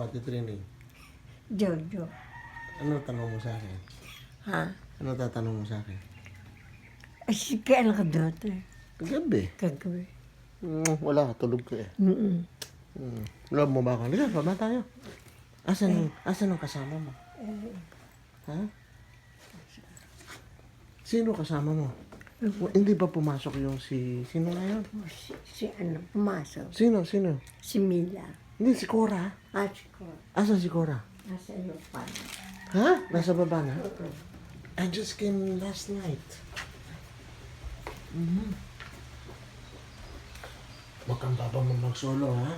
Ate Trini? Jojo. Ano tanong mo sa akin? Ha? Ano tatanong mo sa akin? Ay, kailan ka dati? Kagabi. Kagabi. Wala, tulog ka eh. Love mo ba ako? Liga, baba tayo. Asan ang kasama mo? Ha? Sino kasama mo? Hindi ba pumasok yung sino nga yun? Si ano, pumasok. Sino? Si Mila. Hindi, si Cora. Si Cora. Asan si Cora? Nasa lupa. Ha? Nasa baba na? I just came last night. Huwag kang baba mo mag-solo, ha?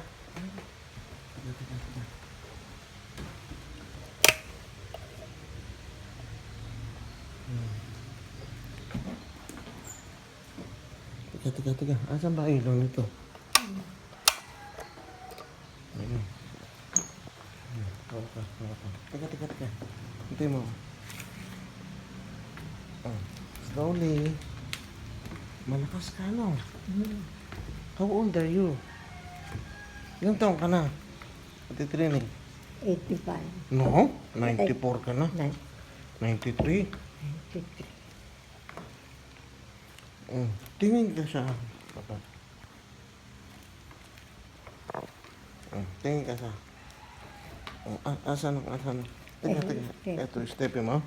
Teka. Teka. Asan ba ilaw nito? Ayun. Hawakan. Teka. Hintay mo. Slowly. Malakas ka, no? How old are you? Ilang taon ka na? Ate Trini? 85. No, 94 ka na. 93. 93. Tingin ka sa papa. Tingin ka sa. Asan? Teka. Ito, step mo.